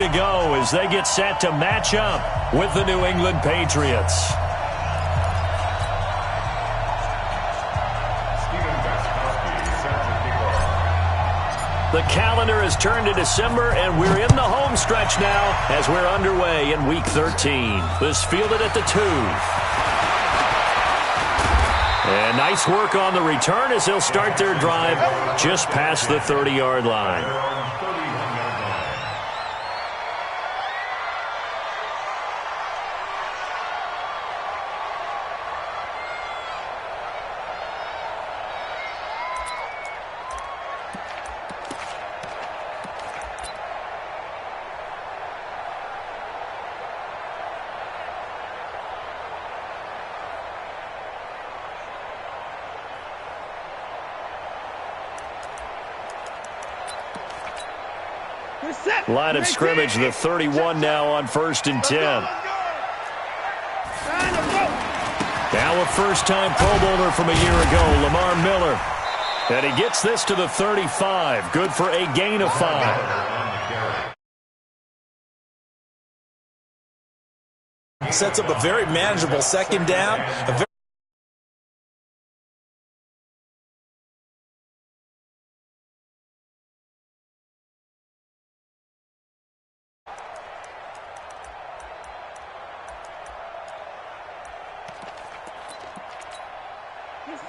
To go as they get set to match up with the New England Patriots. The calendar has turned to December, and we're in the home stretch now as we're underway in Week 13. This fielded at the 2. And nice work on the return as they'll start their drive just past the 30-yard line. Line of scrimmage, the 31 now on 1st and 10. Now a first-time Pro Bowler from a year ago, Lamar Miller. And he gets this to the 35. Good for a gain of 5. Sets up a very manageable second down.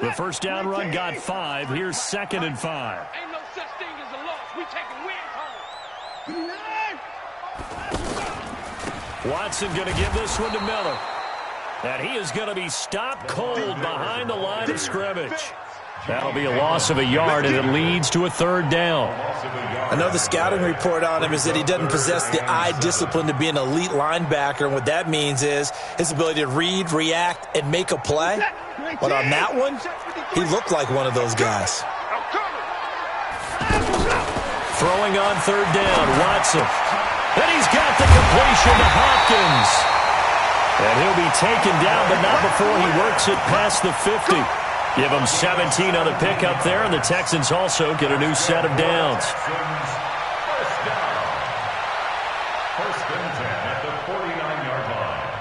The first down run got 5. Here's 2nd and 5. Ain't no such thing as a loss. We taking wins home. Watson going to give this one to Miller. And he is going to be stopped cold behind the line of scrimmage. That'll be a loss of a yard, and it leads to a 3rd down. I know the scouting report on him is that he doesn't possess the eye discipline to be an elite linebacker, and what that means is his ability to read, react, and make a play. But on that one, he looked like one of those guys. Throwing on 3rd down, Watson. And he's got the completion to Hopkins. And he'll be taken down, but not before he works it past the 50. Give him 17 on the pickup there, and the Texans also get a new set of downs. First and 10 at the 49-yard line.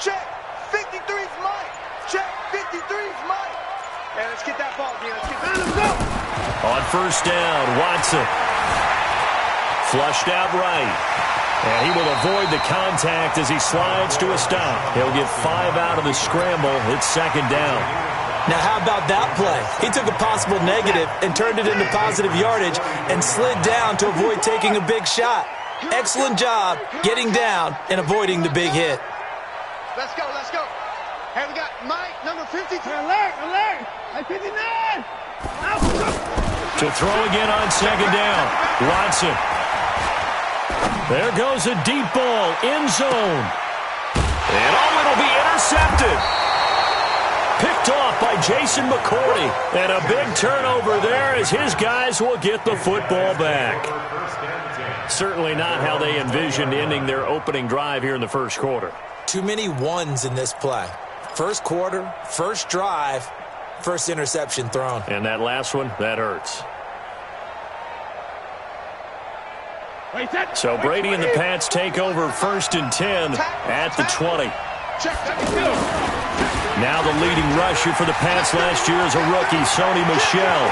Check. 53's Mike. Check. 53's Mike. Hey, let's get that ball, D. Let's get that. Let's go. On 1st down, Watson. Flushed out right. And he will avoid the contact as he slides to a stop. He'll get 5 out of the scramble. It's 2nd down. Now, how about that play? He took a possible negative and turned it into positive yardage and slid down to avoid taking a big shot. Excellent job getting down and avoiding the big hit. Let's go. Let's go. Hey, we got Mike, number 53. Alert. At 59. To throw again on 2nd down. Watson. There goes a deep ball, end zone. And it'll be intercepted. Picked off by Jason McCourty. And a big turnover there as his guys will get the football back. Certainly not how they envisioned ending their opening drive here in the first quarter. Too many ones in this play. First quarter, first drive, first interception thrown. And that last one, that hurts. So Brady and the Pats take over 1st and 10 at the 20. Now the leading rusher for the Pats last year is a rookie, Sony Michel.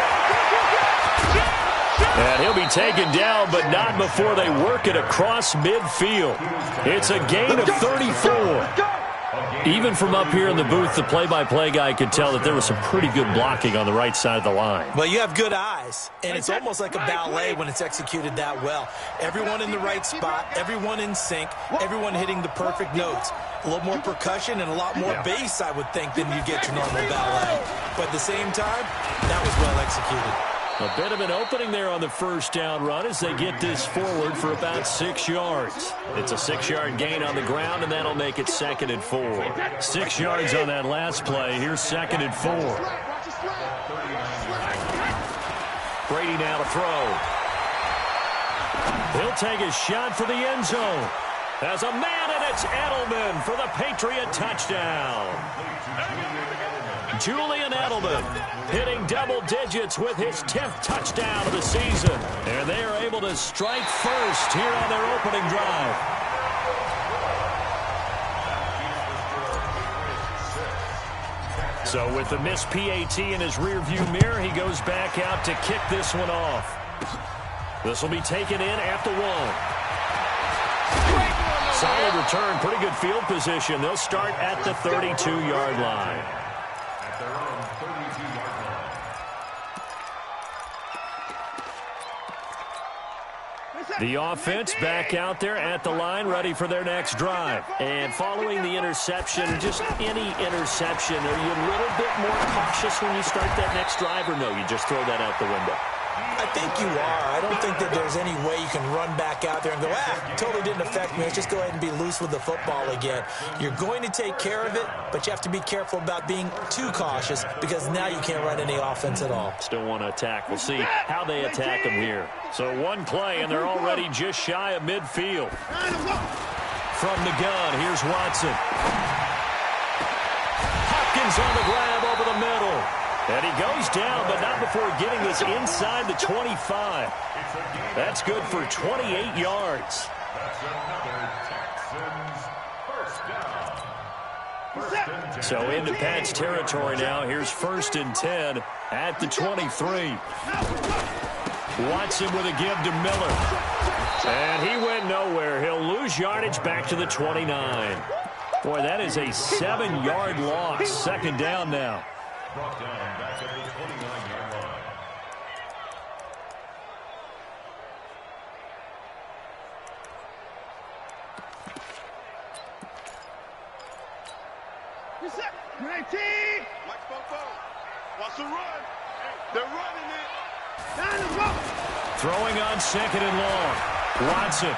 And he'll be taken down, but not before they work it across midfield. It's a gain of 34. Even from up here in the booth, the play-by-play guy could tell that there was some pretty good blocking on the right side of the line. Well, you have good eyes, and it's almost like a ballet when it's executed that well. Everyone in the right spot, everyone in sync, everyone hitting the perfect notes. A little more percussion and a lot more bass, I would think, than you get your normal ballet. But at the same time, that was well executed. A bit of an opening there on the first down run as they get this forward for about 6 yards. It's a 6-yard gain on the ground, and that'll make it 2nd and 4. 6 yards on that last play. Here's 2nd and 4. Brady now to throw. He'll take a shot for the end zone. As a man, and it's Edelman for the Patriot touchdown. Julian Edelman hitting double digits with his 10th touchdown of the season. And they are able to strike first here on their opening drive. So with the missed PAT in his rearview mirror, he goes back out to kick this one off. This will be taken in at the 1. Solid return, pretty good field position. They'll start at the 32-yard line. At their own 32-yard line. The offense back out there at the line, ready for their next drive. And following the interception, just any interception, are you a little bit more cautious when you start that next drive, or no, you just throw that out the window? I think you are. I don't think that there's any way you can run back out there and go, totally didn't affect me. Let's just go ahead and be loose with the football again. You're going to take care of it, but you have to be careful about being too cautious because now you can't run any offense at all. Still want to attack. We'll see how they attack them here. So one play, and they're already just shy of midfield. From the gun, here's Watson. Hopkins on the grab over the middle. And he goes down, but not before getting this inside the 25. That's good for 28 yards. That's another Texans first down. So into Pat's territory now. Here's 1st and 10 at the 23. Watson with a give to Miller. And he went nowhere. He'll lose yardage back to the 29. Boy, that is a 7-yard loss. 2nd down now. Brought down back at the 29-yard line. Reset. 19. Watch Bobo. Watch the run. They're running it. Down the road. Throwing on 2nd and long. Watson.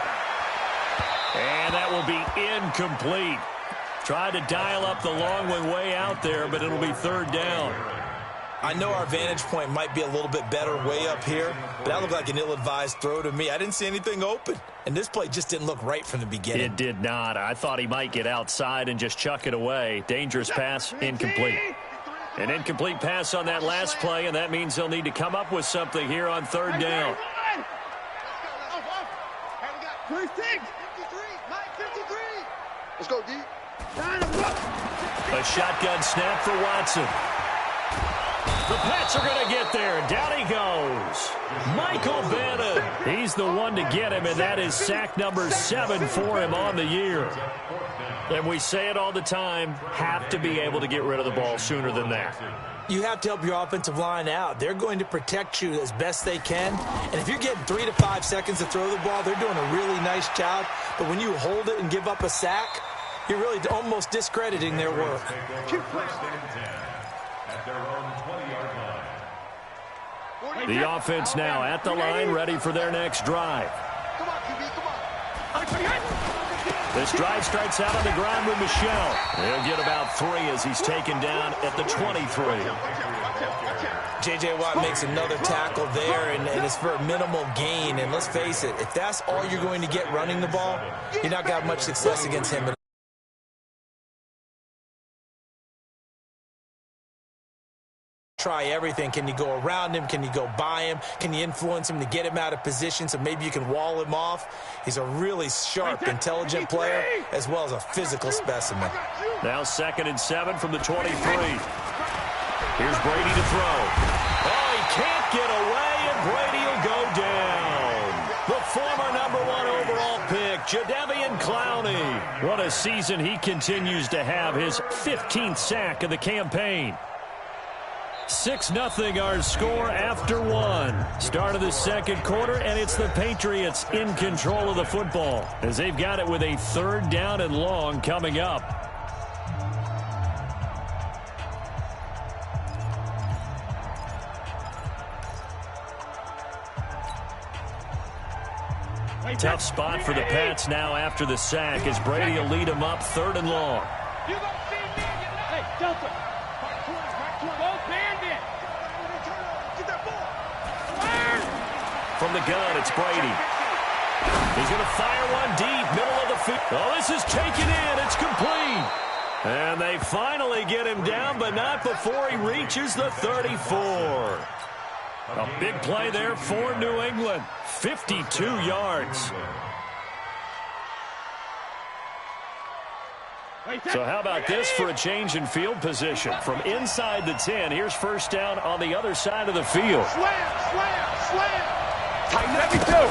And that will be incomplete. Tried to dial up the long one way out there, but it'll be 3rd down. I know our vantage point might be a little bit better way up here, but that looked like an ill-advised throw to me. I didn't see anything open, and this play just didn't look right from the beginning. It did not. I thought he might get outside and just chuck it away. Dangerous pass, incomplete. An incomplete pass on that last play, and that means they'll need to come up with something here on 3rd down. Let's go, D. A shotgun snap for Watson. The Pats are going to get there. Down he goes. Michael Bannon. He's the one to get him, and that is sack number 7 for him on the year. And we say it all the time, have to be able to get rid of the ball sooner than that. You have to help your offensive line out. They're going to protect you as best they can. And if you're getting 3 to 5 seconds to throw the ball, they're doing a really nice job. But when you hold it and give up a sack, you're really almost discrediting their work. The offense now at the line, ready for their next drive. Come on, QB, come on. This drive starts out on the ground with Michel. He'll get about 3 as he's taken down at the 23. J.J. Watt makes another tackle there, and it's for a minimal gain. And let's face it, if that's all you're going to get running the ball, you're not going to have much success against him. Try everything. Can you go around him? Can you go by him? Can you influence him to get him out of position so maybe you can wall him off? He's a really sharp, intelligent player as well as a physical specimen. Now 2nd and 7 from the 23. Here's Brady to throw. Oh, he can't get away, and Brady will go down. The former #1 overall pick, Jadeveon Clowney. What a season he continues to have, his 15th sack of the campaign. 6-0 our score after 1. Start of the 2nd quarter, and it's the Patriots in control of the football as they've got it with a 3rd down and long coming up. Tough spot for the Pats now after the sack as Brady will lead them up 3rd and long. You gonna see me? Hey, Delta. Go bandit. Get that ball. From the gun, it's Brady. He's going to fire one deep, middle of the field. Oh, this is taken in. It's complete. And they finally get him down, but not before he reaches the 34. A big play there for New England. 52 yards. So how about this for a change in field position? From inside the 10, here's first down on the other side of the field. Slam. Tighten up your toe.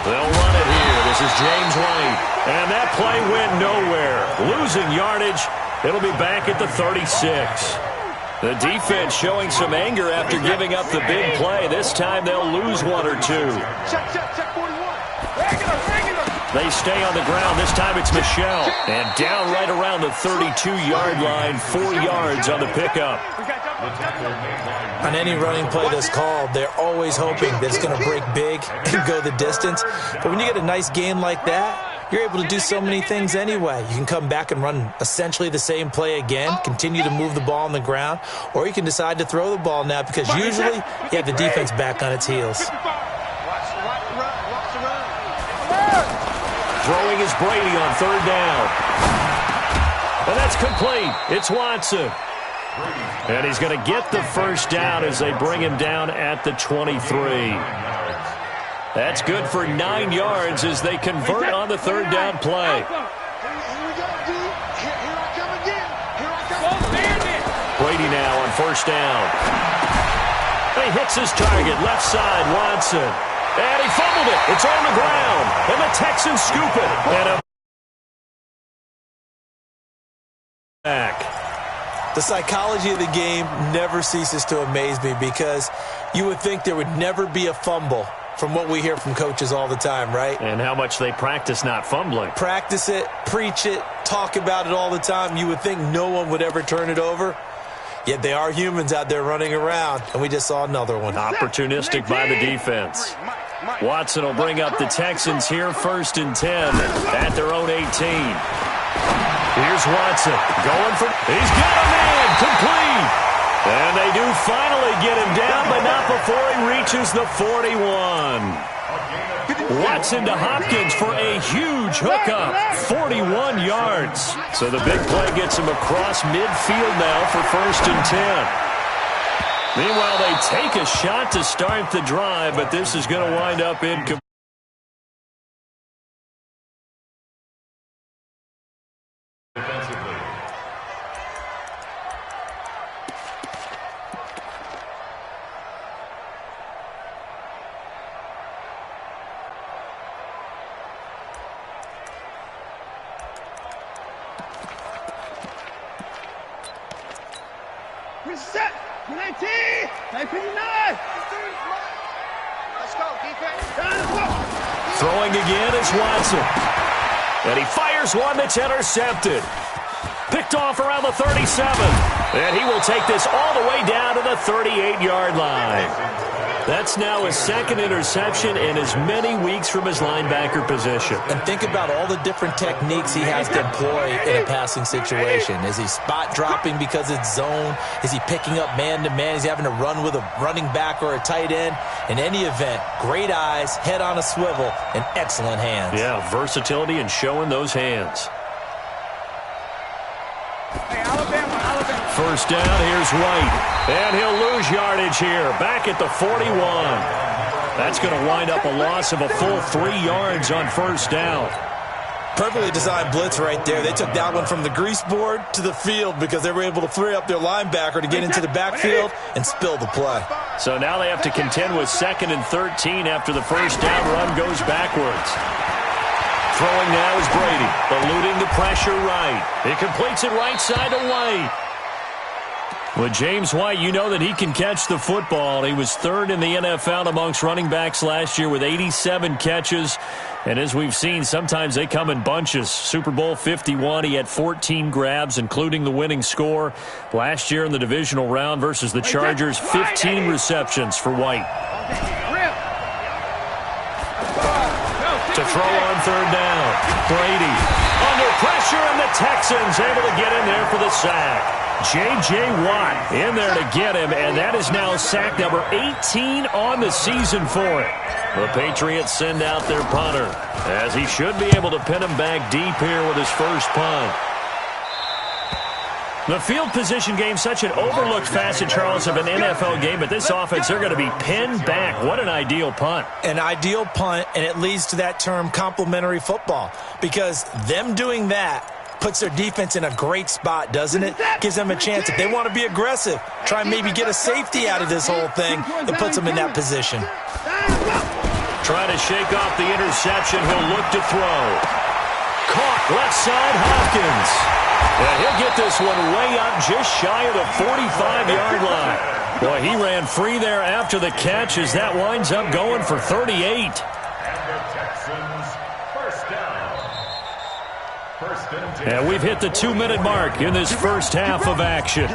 They'll run it here. This is James White. And that play went nowhere. Losing yardage. It'll be back at the 36. The defense showing some anger after giving up the big play. This time they'll lose one or two. Check 41. Regular. They stay on the ground. This time it's Michelle. And down right around the 32-yard line. 4 yards on the pickup. On any running play that's called, they're always hoping that it's going to break big and go the distance. But when you get a nice game like that, you're able to do so many things anyway. You can come back and run essentially the same play again, continue to move the ball on the ground, or you can decide to throw the ball now because usually you have the defense back on its heels. Watch the run. Throwing is Brady on third down. And that's complete. It's Watson. And he's going to get the first down as they bring him down at the 23. That's good for 9 yards as they convert on the third down play. Here I come again. Brady now on first down. He hits his target, left side, Watson. And he fumbled it. It's on the ground. And the Texans scoop it. And a back. The psychology of the game never ceases to amaze me because you would think there would never be a fumble from what we hear from coaches all the time, right? And how much they practice not fumbling. Practice it, preach it, talk about it all the time. You would think no one would ever turn it over. Yet they are humans out there running around, and we just saw another one. Opportunistic by the defense. Watson will bring up the Texans here, 1st and 10 at their own 18. Here's Watson going for, he's got a man, complete. And they do finally get him down, but not before he reaches the 41. Watson to Hopkins for a huge hookup, 41 yards. So the big play gets him across midfield now for 1st and 10. Meanwhile, they take a shot to start the drive, but this is going to wind up incomplete. Reset. 19. 59. Let's go, defense. Throwing again is Watson. And he fires one that's intercepted. Picked off around the 37. And he will take this all the way down to the 38-yard line. That's now his 2nd interception in as many weeks from his linebacker position. And think about all the different techniques he has to employ in a passing situation. Is he spot dropping because it's zone? Is he picking up man-to-man? Is he having to run with a running back or a tight end? In any event, great eyes, head on a swivel, and excellent hands. Yeah, versatility and showing those hands. Hey, Alabama. First down, here's White. And he'll lose yardage here, back at the 41. That's going to wind up a loss of a full 3 yards on first down. Perfectly designed blitz right there. They took that one from the grease board to the field because they were able to free up their linebacker to get into the backfield and spill the play. So now they have to contend with 2nd and 13 after the first down run goes backwards. Throwing now is Brady, eluding the pressure right. He completes it right side to White. With James White, you know that he can catch the football. He was 3rd in the NFL amongst running backs last year with 87 catches. And as we've seen, sometimes they come in bunches. Super Bowl 51, he had 14 grabs, including the winning score. Last year in the divisional round versus the Chargers, 15 receptions for White. To throw on third down, Brady under pressure, and the Texans able to get in there for the sack. J.J. Watt in there to get him, and that is now sack number 18 on the season for it. The Patriots send out their punter, as he should be able to pin him back deep here with his first punt. The field position game, such an overlooked facet, Charles, of an NFL game, but this offense, they're going to be pinned back. What an ideal punt. An ideal punt, and it leads to that term complementary football, because them doing that puts their defense in a great spot, doesn't it? Gives them a chance. If they want to be aggressive, try and maybe get a safety out of this whole thing, it puts them in that position. Trying to shake off the interception. He'll look to throw. Caught left side, Hopkins. And he'll get this one way up just shy of the 45-yard line. Boy, he ran free there after the catch as that winds up going for 38. And the Texans, first down. And we've hit the 2-minute mark in this first half of action.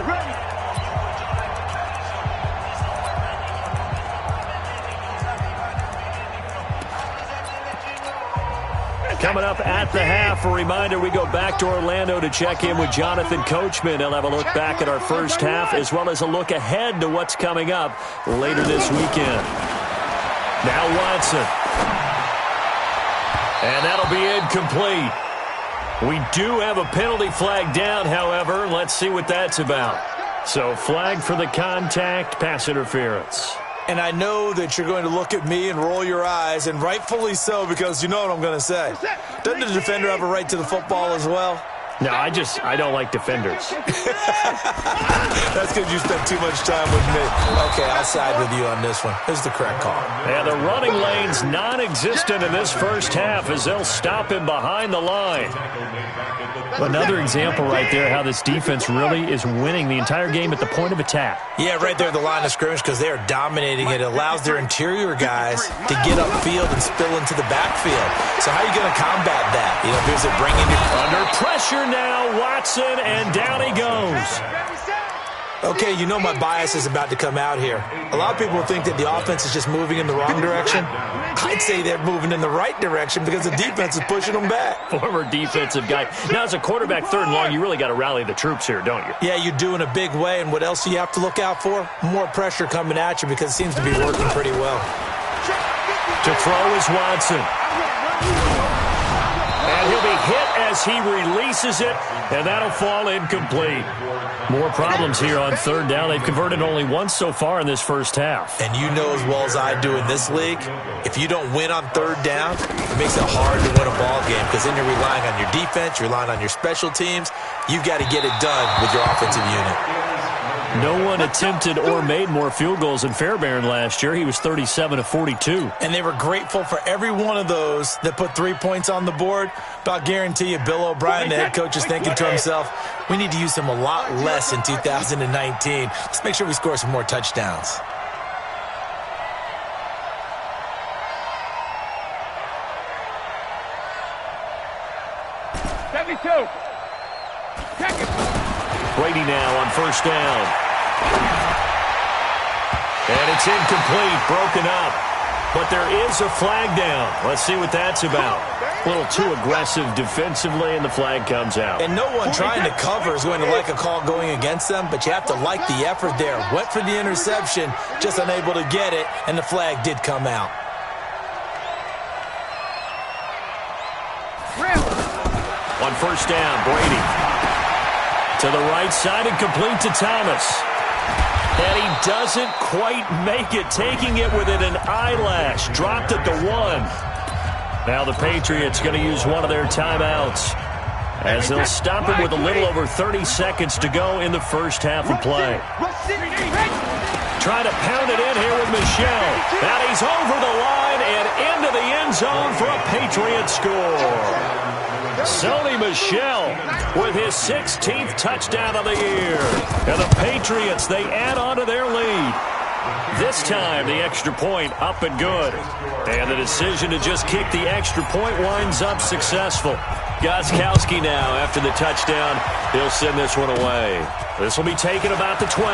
Coming up at the half, a reminder, we go back to Orlando to check in with Jonathan Coachman. He'll have a look back at our first half as well as a look ahead to what's coming up later this weekend. Now Watson. And that'll be incomplete. We do have a penalty flag down, however. Let's see what that's about. So flag for the contact, pass interference. And I know that you're going to look at me and roll your eyes, and rightfully so, because you know what I'm going to say. Doesn't the defender have a right to the football as well? No, I don't like defenders. That's because you spent too much time with me. Okay, I'll side with you on this one. This is the correct call. And the running lane's non-existent in this first half as they'll stop him behind the line. Another example right there how this defense really is winning the entire game at the point of attack. Yeah, right there at the line of scrimmage because they are dominating it. It allows their interior guys to get upfield and spill into the backfield. So how are you going to combat that? You know, here's it bringing you under pressure now, Watson, and down he goes. Okay, you know my bias is about to come out here. A lot of people think that the offense is just moving in the wrong direction. I'd say they're moving in the right direction because the defense is pushing them back. Former defensive guy. Now, as a quarterback, third and long, you really got to rally the troops here, don't you? Yeah, you do in a big way. And what else do you have to look out for? More pressure coming at you because it seems to be working pretty well. To throw is Watson. And he'll be hit as he releases it, and that'll fall incomplete. More problems here on third down. They've converted only once so far in this first half. And you know as well as I do in this league, if you don't win on third down, it makes it hard to win a ball game because then you're relying on your defense, you're relying on your special teams. You've got to get it done with your offensive unit. No one attempted or made more field goals than Fairbairn last year. He was 37 of 42. And they were grateful for every one of those that put 3 points on the board. But I'll guarantee you, Bill O'Brien, the head coach, is thinking to himself, we need to use them a lot less in 2019. Let's make sure we score some more touchdowns. Brady now on first down. And it's incomplete, broken up. But there is a flag down. Let's see what that's about. A little too aggressive defensively, and the flag comes out. And no one trying to cover is going to like a call going against them, but you have to like the effort there. Went for the interception, just unable to get it, and the flag did come out. On first down, Brady. To the right side and complete to Thomas. And he doesn't quite make it, taking it within an eyelash. Dropped at the 1. Now the Patriots going to use one of their timeouts as they'll stop him with a little over 30 seconds to go in the first half of play. Trying to pound it in here with Michel. And he's over the line and into the end zone for a Patriot score. Sony Michel with his 16th touchdown of the year. And the Patriots, they add on to their lead. This time, the extra point up and good. And the decision to just kick the extra point winds up successful. Gostkowski now, after the touchdown, he'll send this one away. This will be taken about the 12.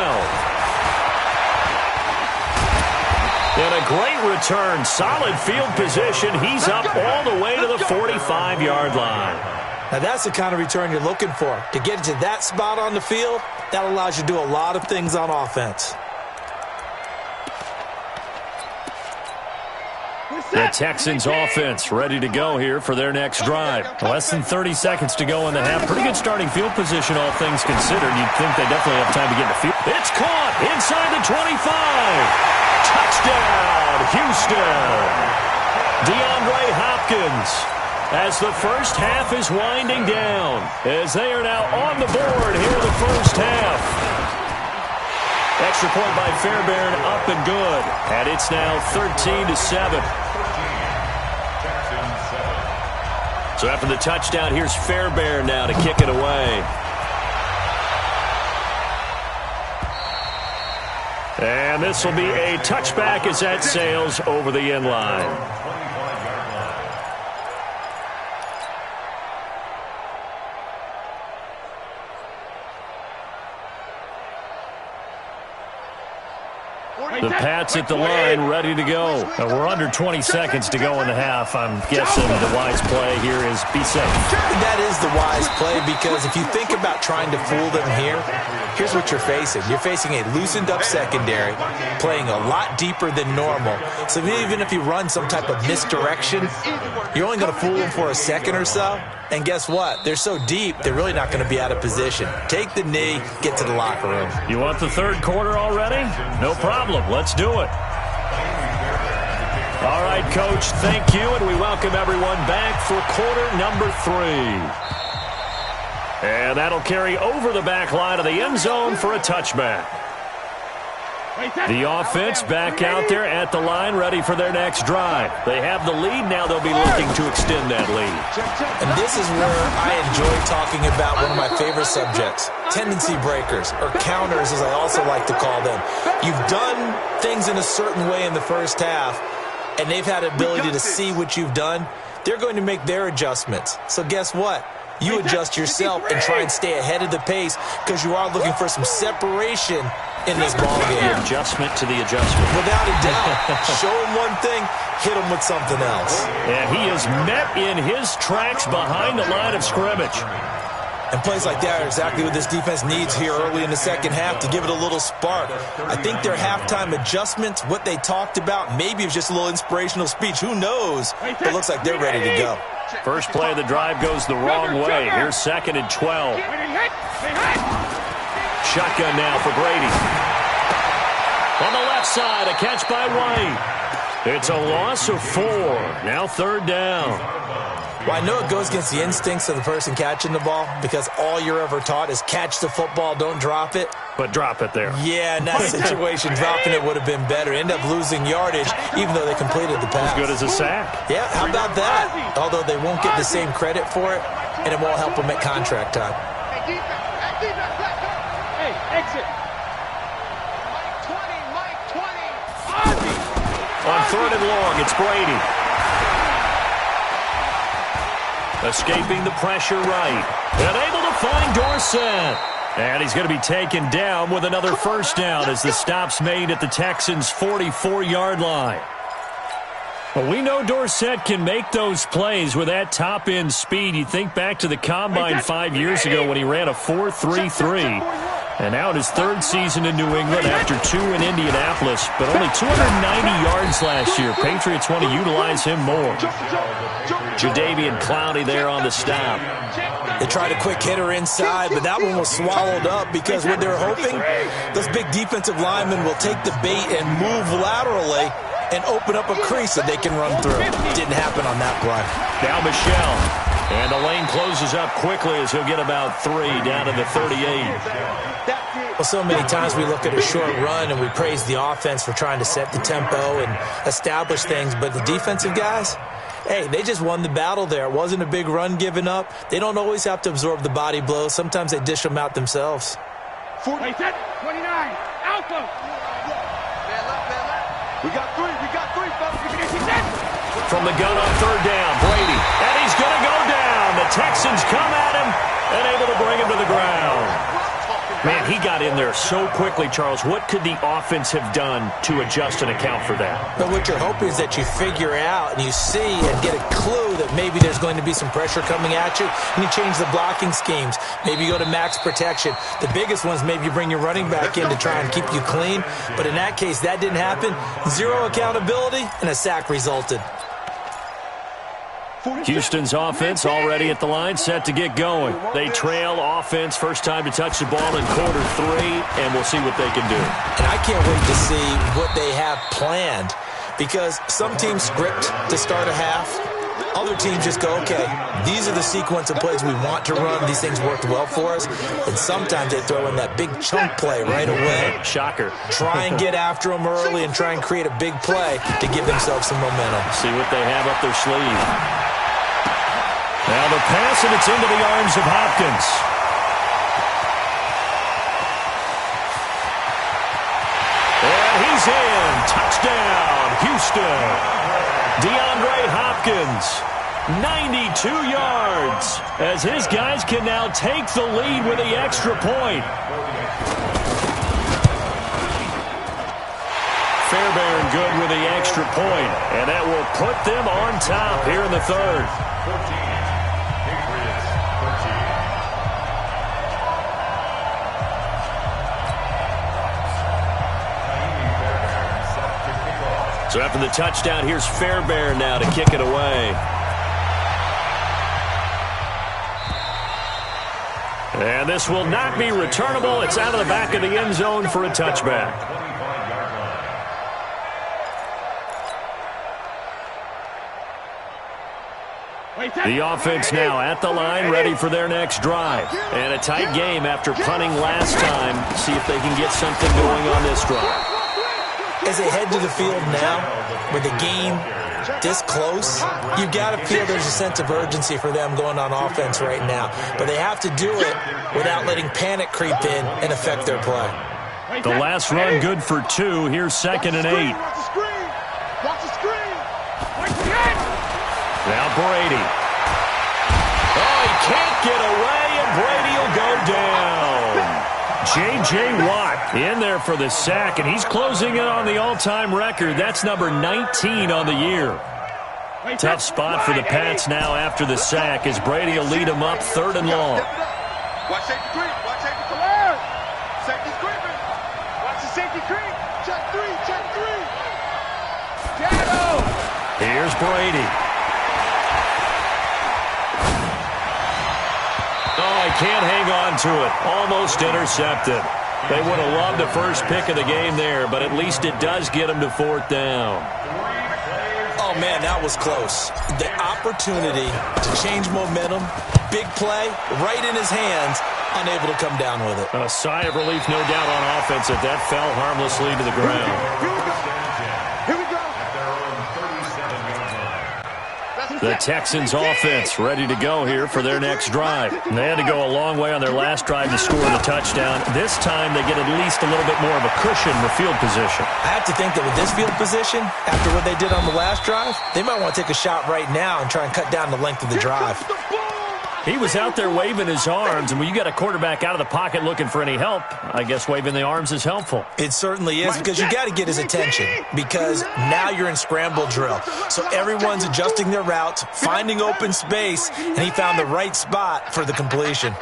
And a great return, solid field position. He's up all the way to the 45-yard line. Now, that's the kind of return you're looking for. To get to that spot on the field, that allows you to do a lot of things on offense. The Texans offense ready to go here for their next drive. Less than 30 seconds to go in the half. Pretty good starting field position, all things considered. You'd think they definitely have time to get in the field. It's caught inside the 25. Touchdown, Houston. DeAndre Hopkins, as the first half is winding down, as they are now on the board here in the first half. Extra point by Fairbairn, up and good. And it's now 13-7. So after the touchdown, here's Fairbairn now to kick it away. And this will be a touchback as that sails over the end line. The Pats at the line, ready to go. We're under 20 seconds to go in the half. I'm guessing the wise play here is be safe. That is the wise play, because if you think about trying to fool them here, here's what you're facing. You're facing a loosened up secondary, playing a lot deeper than normal. So even if you run some type of misdirection, you're only going to fool them for a second or so. And guess what? They're so deep, they're really not going to be out of position. Take the knee, get to the locker room. You want the third quarter already? No problem. Let's do it. All right, Coach, thank you, and we welcome everyone back for quarter number 3. And that'll carry over the back line of the end zone for a touchback. The offense back out there at the line, ready for their next drive. They have the lead. Now they'll be looking to extend that lead. And this is where I enjoy talking about one of my favorite subjects, tendency breakers, or counters as I also like to call them. You've done things in a certain way in the first half, and they've had the ability to see what you've done. They're going to make their adjustments. So guess what? You adjust yourself and try and stay ahead of the pace, because you are looking for some separation in this ball game. Adjustment to the adjustment. Without a doubt. Show him one thing, hit him with something else. And he is met in his tracks behind the line of scrimmage. And plays like that are exactly what this defense needs here early in the second half to give it a little spark. I think their halftime adjustments, what they talked about, maybe it was just a little inspirational speech. Who knows? But it looks like they're ready to go. First play of the drive goes the wrong way. Here's 2nd and 12. Shotgun now for Brady. On the left side, a catch by White. It's a loss of 4. Now 3rd down. Well, I know it goes against the instincts of the person catching the ball, because all you're ever taught is catch the football, don't drop it. But drop it there. Yeah, in that situation, dropping it would have been better. End up losing yardage, even though they completed the pass. As good as a sack. Yeah, how about that? Although they won't get the same credit for it, and it won't help them at contract time. Hey, exit. Mike 20. On 3rd and long, it's Brady. Escaping the pressure right. And able to find Dorsett. And he's going to be taken down with another first down as the stop's made at the Texans' 44-yard line. Well, we know Dorsett can make those plays with that top-end speed. You think back to the Combine 5 years ago when he ran a 4.33. And now in his 3rd season in New England after 2 in Indianapolis, but only 290 yards last year. Patriots want to utilize him more. Jadeveon Clowney there on the stop. They tried a quick hitter inside, but that one was swallowed up, because what they're hoping, those big defensive linemen will take the bait and move laterally and open up a crease that they can run through. Didn't happen on that play. Now Michelle. And the lane closes up quickly as he'll get about 3 down to the 38. Well, so many times we look at a short run and we praise the offense for trying to set the tempo and establish things, but the defensive guys, hey, they just won the battle there. It wasn't a big run given up. They don't always have to absorb the body blows. Sometimes they dish them out themselves. 29, Alpha. We got three, fellas. From the gun on 3rd down, Brady. And he's going to go down. The Texans come at him and able to bring him to the ground. Man, he got in there so quickly, Charles. What could the offense have done to adjust and account for that? But what you're hoping is that you figure out and you see and get a clue that maybe there's going to be some pressure coming at you, and you change the blocking schemes. Maybe you go to max protection. The biggest one's maybe you bring your running back in to try and keep you clean. But in that case, that didn't happen. Zero accountability, and a sack resulted. Houston's offense already at the line, set to get going. They trail offense, first time to touch the ball in quarter 3, and we'll see what they can do. And I can't wait to see what they have planned, because some teams script to start a half. Other teams just go, okay, these are the sequence of plays we want to run. These things worked well for us. And sometimes they throw in that big chunk play right away. Shocker. Try and get after them early and try and create a big play to give themselves some momentum. See what they have up their sleeve. Now the pass, and it's into the arms of Hopkins. And he's in. Touchdown, Houston. DeAndre Hopkins, 92 yards, as his guys can now take the lead with the extra point. Fairbairn good with the extra point, and that will put them on top here in the third. 14. So after the touchdown, here's Fairbairn now to kick it away. And this will not be returnable. It's out of the back of the end zone for a touchback. The offense now at the line, ready for their next drive. And a tight game after punting last time. See if they can get something going on this drive. As they head to the field now, with the game this close, you've got to feel there's a sense of urgency for them going on offense right now. But they have to do it without letting panic creep in and affect their play. The last run good for 2. Here's 2nd and 8. Watch the screen. Now Brady. Oh, he can't get away, and Brady will go down. J.J. Watt in there for the sack, and he's closing in on the all-time record. That's number 19 on the year. Tough spot for the Pats now after the sack, as Brady will lead them up 3rd and long. Watch safety creep. Watch safety creep. Safety creeping. Watch the safety creep. Check 3. Check 3. Shadow. Here's Brady. Oh, he can't hang on to it. Almost intercepted. They would have loved the first pick of the game there, but at least it does get them to 4th down. Oh, man, that was close. The opportunity to change momentum, big play, right in his hands, unable to come down with it. A sigh of relief, no doubt, on offense that fell harmlessly to the ground. Here we go. The Texans offense ready to go here for their next drive. They had to go a long way on their last drive to score the touchdown. This time they get at least a little bit more of a cushion with field position. I have to think that with this field position, after what they did on the last drive, they might want to take a shot right now and try and cut down the length of the drive. He was out there waving his arms, and when you got a quarterback out of the pocket looking for any help, I guess waving the arms is helpful. It certainly is, because you got to get his attention, because now you're in scramble drill. So everyone's adjusting their routes, finding open space, and he found the right spot for the completion.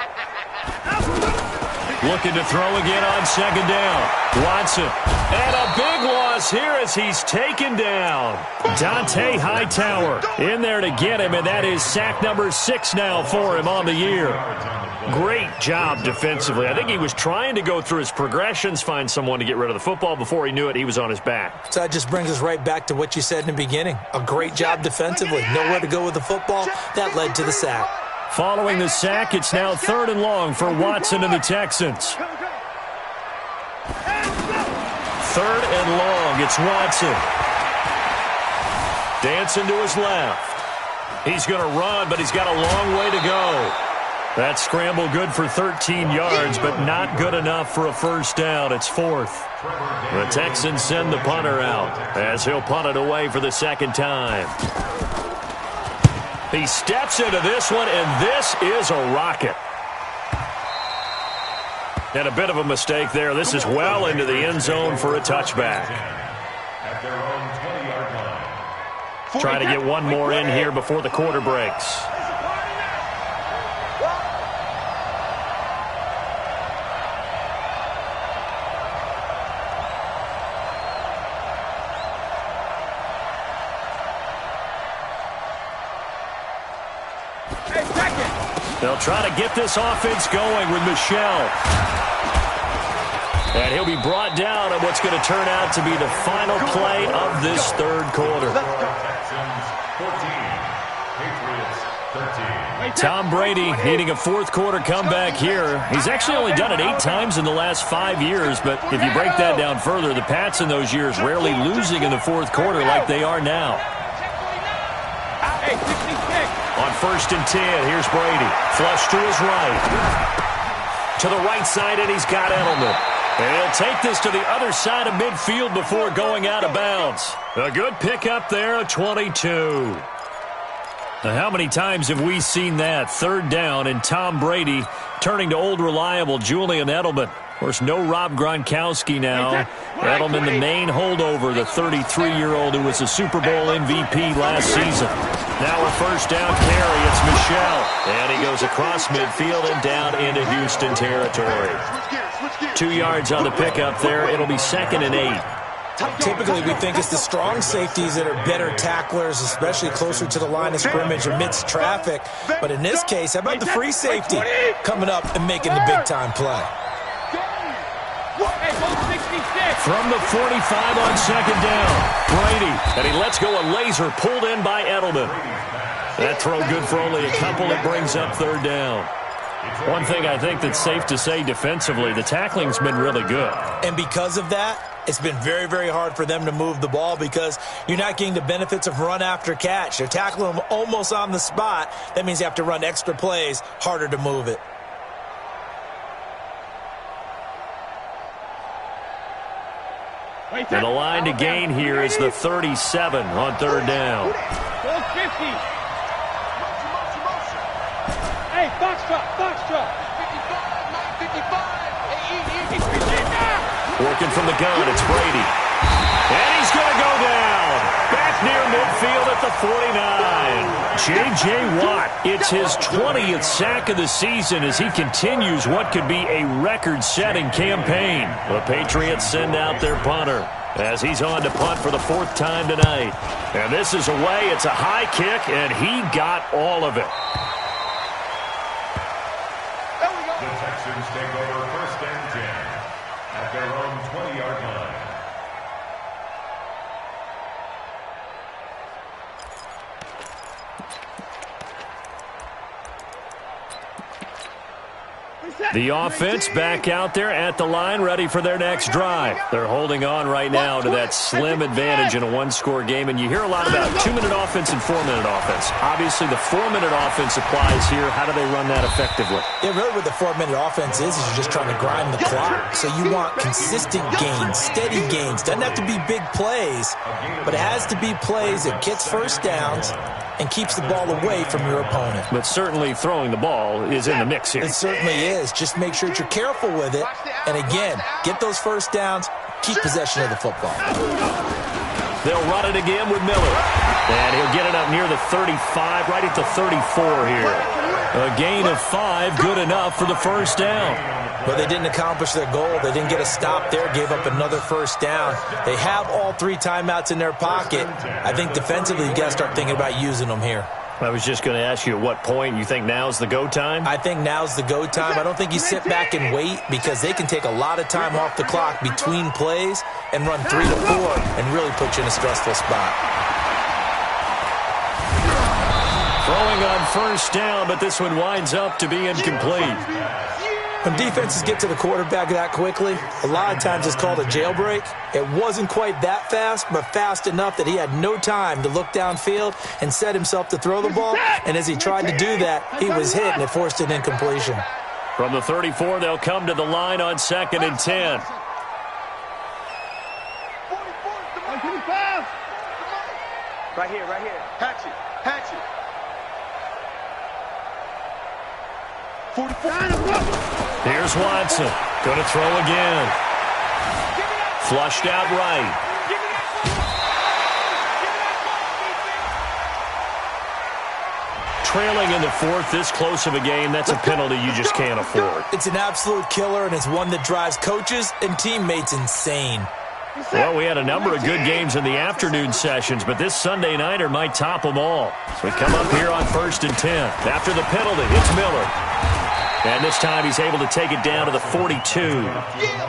Looking to throw again on 2nd down. Watson. And a big loss here as he's taken down. Dante Hightower in there to get him, and that is sack number 6 now for him on the year. Great job defensively. I think he was trying to go through his progressions, find someone to get rid of the football. Before he knew it, he was on his back. So that just brings us right back to what you said in the beginning. A great job defensively. Nowhere to go with the football. That led to the sack. Following the sack, it's now 3rd and long for Watson and the Texans. 3rd and long, it's Watson. Dancing to his left. He's going to run, but he's got a long way to go. That scramble good for 13 yards, but not good enough for a 1st down. It's 4th. The Texans send the punter out as he'll punt it away for the 2nd time. He steps into this one, and this is a rocket. And a bit of a mistake there. This is well into the end zone for a touchback. At their own 20-yard line. Trying to get one more in here before the quarter breaks. They'll try to get this offense going with Michel. And he'll be brought down at what's going to turn out to be the final play of this third quarter. Texans 14, Patriots 13. Tom Brady needing a fourth quarter comeback here. He's actually only done it 8 times in the last 5 years, but if you break that down further, the Pats in those years rarely losing in the fourth quarter like they are now. On 1st and 10, here's Brady. Flush to his right. To the right side, and he's got Edelman. And he'll take this to the other side of midfield before going out of bounds. A good pickup there, a 22. Now, how many times have we seen that? 3rd down, and Tom Brady turning to old reliable Julian Edelman. Of course, no Rob Gronkowski now. Edelman, the main holdover, the 33-year-old who was a Super Bowl MVP last season. Now a 1st down carry. It's Michel. And he goes across midfield and down into Houston territory. 2 yards on the pickup there. It'll be 2nd and 8. Typically, we think it's the strong safeties that are better tacklers, especially closer to the line of scrimmage amidst traffic. But in this case, how about the free safety coming up and making the big-time play? From the 45 on 2nd down, Brady, and he lets go a laser pulled in by Edelman. That throw good for only a couple. It brings up 3rd down. One thing I think that's safe to say defensively, the tackling's been really good. And because of that, it's been very, very hard for them to move the ball because you're not getting the benefits of run after catch. They're tackling them almost on the spot. That means you have to run extra plays, harder to move it. And the line to gain here is the 37 on 3rd down. Hey, box truck. 55. Working from the gun, it's Brady. And he's going to go down. Back near midfield at the 49. J.J. Watt, it's his 20th sack of the season as he continues what could be a record-setting campaign. The Patriots send out their punter as he's on to punt for the 4th time tonight. And this is away. It's a high kick, and he got all of it. The Texans take over 1st and 10 at their own 20-yard line. The offense back out there at the line, ready for their next drive. They're holding on right now to that slim advantage in a 1-score game, and you hear a lot about 2-minute offense and 4-minute offense. Obviously, the 4-minute offense applies here. How do they run that effectively? Yeah, really what the 4-minute offense is you're just trying to grind the clock. So you want consistent gains, steady gains. Doesn't have to be big plays, but it has to be plays that gets 1st downs and keeps the ball away from your opponent. But certainly throwing the ball is in the mix here. It certainly is. Just make sure that you're careful with it. And again, get those 1st downs, keep possession of the football. They'll run it again with Miller. And he'll get it up near the 35, right at the 34 here. A gain of 5, good enough for the 1st down. But they didn't accomplish their goal. They didn't get a stop there, gave up another 1st down. They have all 3 timeouts in their pocket. I think defensively, you've got to start thinking about using them here. I was just going to ask you at what point you think now's the go time? I think now's the go time. I don't think you sit back and wait because they can take a lot of time off the clock between plays and run 3 to 4 and really put you in a stressful spot. Throwing on 1st down, but this one winds up to be incomplete. When defenses get to the quarterback that quickly, a lot of times it's called a jailbreak. It wasn't quite that fast, but fast enough that he had no time to look downfield and set himself to throw the ball. And as he tried to do that, he was hit, and it forced an incompletion. From the 34, they'll come to the line on 2nd and 10. Right here. Hatchet. 44. Here's Watson. Going to throw again. Flushed out right. Trailing in the fourth, this close of a game, that's a penalty you just can't afford. It's an absolute killer, and it's one that drives coaches and teammates insane. Well, we had a number of good games in the afternoon sessions, but this Sunday nighter might top them all. So we come up here on 1st and 10. After the penalty, it's Miller. And this time he's able to take it down to the 42.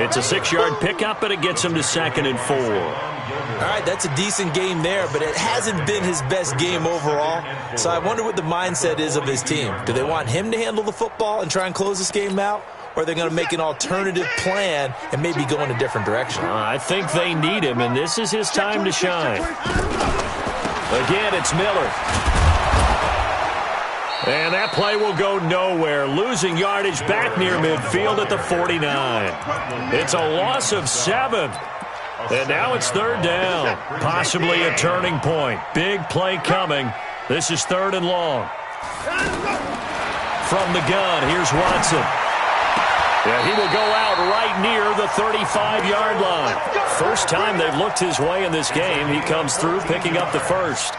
It's a 6-yard pickup, but it gets him to 2nd and 4. All right, that's a decent game there, but it hasn't been his best game overall. So I wonder what the mindset is of his team. Do they want him to handle the football and try and close this game out? Or are they going to make an alternative plan and maybe go in a different direction? I think they need him, and this is his time to shine. Again, it's Miller. And that play will go nowhere, losing yardage back near midfield at the 49. It's a loss of 7. And now it's 3rd down, possibly a turning point. Big play coming. This is 3rd and long. From the gun, here's Watson. Yeah, he will go out right near the 35-yard line. First time they've looked his way in this game. He comes through picking up the first.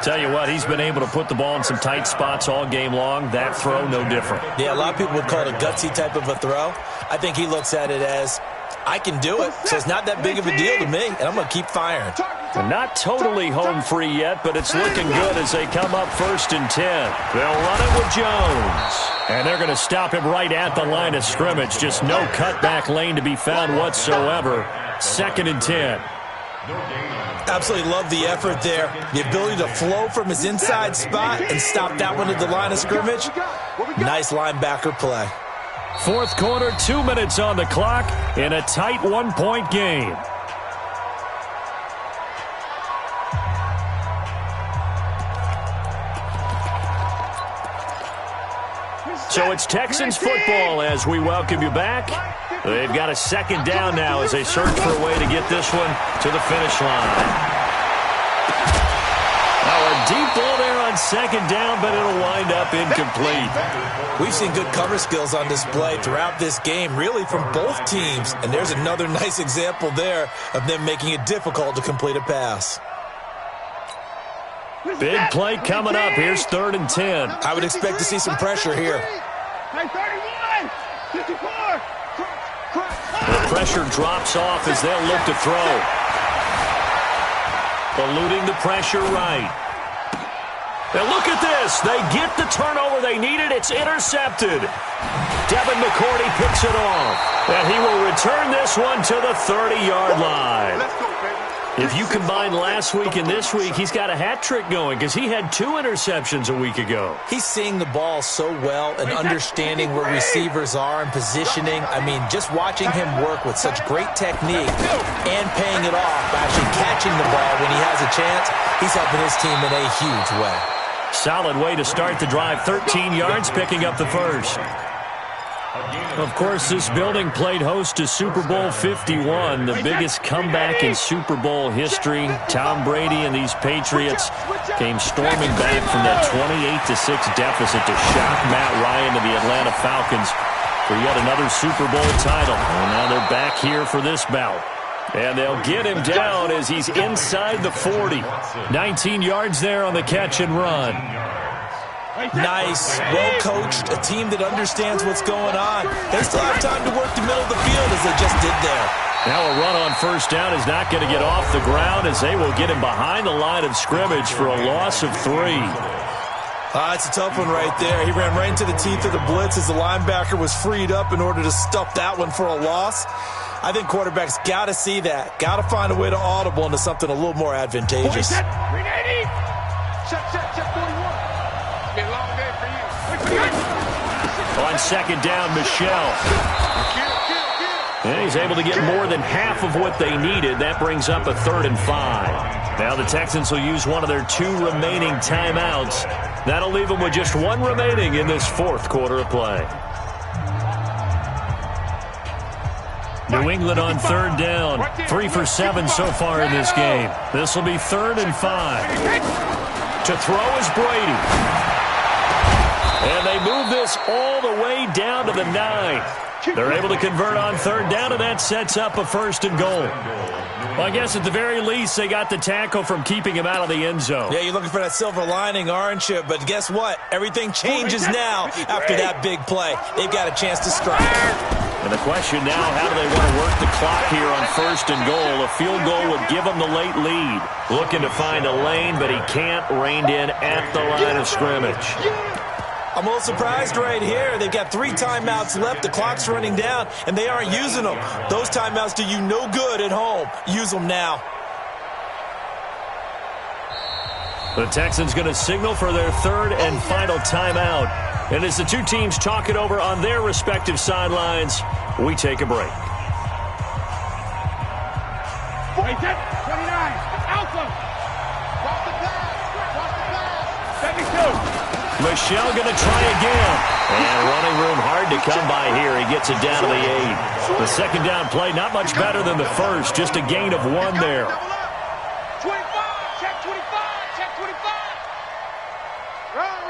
Tell you what, he's been able to put the ball in some tight spots all game long. That throw, no different. Yeah, a lot of people would call it a gutsy type of a throw. I think he looks at it as, I can do it, so it's not that big of a deal to me, and I'm going to keep firing. And not totally home free yet, but it's looking good as they come up 1st and 10. They'll run it with Jones. And they're going to stop him right at the line of scrimmage. Just no cutback lane to be found whatsoever. 2nd and 10. Absolutely love the effort there. The ability to flow from his inside spot and stop that one at the line of scrimmage. Nice linebacker play. Fourth quarter, 2 minutes on the clock in a tight 1-point game. So it's Texans football as we welcome you back. They've got a 2nd down now as they search for a way to get this one to the finish line. Now a deep ball there on 2nd down, but it'll wind up incomplete. We've seen good cover skills on display throughout this game, really from both teams. And there's another nice example there of them making it difficult to complete a pass. Big play coming up. Here's 3rd and 10. I would expect to see some pressure here. The pressure drops off as they'll look to throw. Eluding the pressure right. And look at this. They get the turnover they needed. It's intercepted. Devin McCourty picks it off. And he will return this one to the 30-yard line. If you combine last week and this week, he's got a hat trick going because he had 2 interceptions a week ago. He's seeing the ball so well and understanding where receivers are and positioning. I mean, just watching him work with such great technique and paying it off by actually catching the ball when he has a chance, he's helping his team in a huge way. Solid way to start the drive. 13 yards, picking up the first. Of course, this building played host to Super Bowl 51, the biggest comeback in Super Bowl history. Tom Brady and these Patriots came storming back from that 28-6 deficit to shock Matt Ryan and the Atlanta Falcons for yet another Super Bowl title. And now they're back here for this bout. And they'll get him down as he's inside the 40. 19 yards there on the catch and run. Nice, well-coached, a team that understands what's going on. They still have time to work the middle of the field as they just did there. Now a run on 1st down is not going to get off the ground as they will get him behind the line of scrimmage for a loss of 3. That's a tough one right there. He ran right into the teeth of the blitz as the linebacker was freed up in order to stuff that one for a loss. I think quarterbacks got to see that. Got to find a way to audible into something a little more advantageous. Check 41. Be a long day for you. On 2nd down, Michelle. And he's able to get more than half of what they needed. That brings up a 3rd and 5. Now the Texans will use one of their 2 remaining timeouts. That'll leave them with just 1 remaining in this 4th quarter of play. New England on 3rd down. 3 for 7 so far in this game. This will be 3rd and 5. To throw is Brady. And they move this all the way down to the 9. They're able to convert on third down, and that sets up a 1st and goal. Well, I guess at the very least, they got the tackle from keeping him out of the end zone. Yeah, you're looking for that silver lining, aren't you? But guess what? Everything changes now after that big play. They've got a chance to strike. And the question now, how do they want to work the clock here on 1st and goal? A field goal would give them the late lead. Looking to find a lane, but he can't, reined in at the line of scrimmage. I'm a little surprised right here. They've got 3 timeouts left. The clock's running down, and they aren't using them. Those timeouts do you no good at home. Use them now. The Texans going to signal for their 3rd and final timeout. And as the two teams talk it over on their respective sidelines, we take a break. 29. Alpha. Cross the pass. 72. Michelle going to try again. And running room hard to come by here. He gets it down to the 8. The 2nd down play, not much better than the first. Just a gain of 1 there. 25. Check 25. Check 25. Run.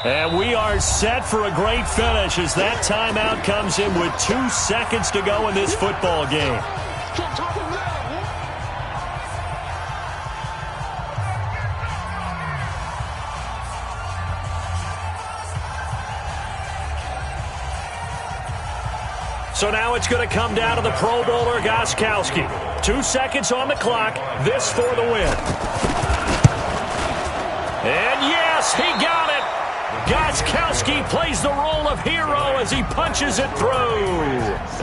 And we are set for a great finish as that timeout comes in with 2 seconds to go in this football game. So now it's going to come down to the Pro Bowler, Gostkowski. 2 seconds on the clock. This for the win. And yes, he got it. Gostkowski plays the role of hero as he punches it through.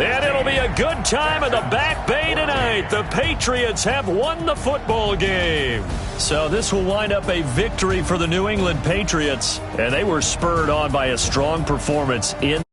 And it'll be a good time in the Back Bay tonight. The Patriots have won the football game. So this will wind up a victory for the New England Patriots. And they were spurred on by a strong performance in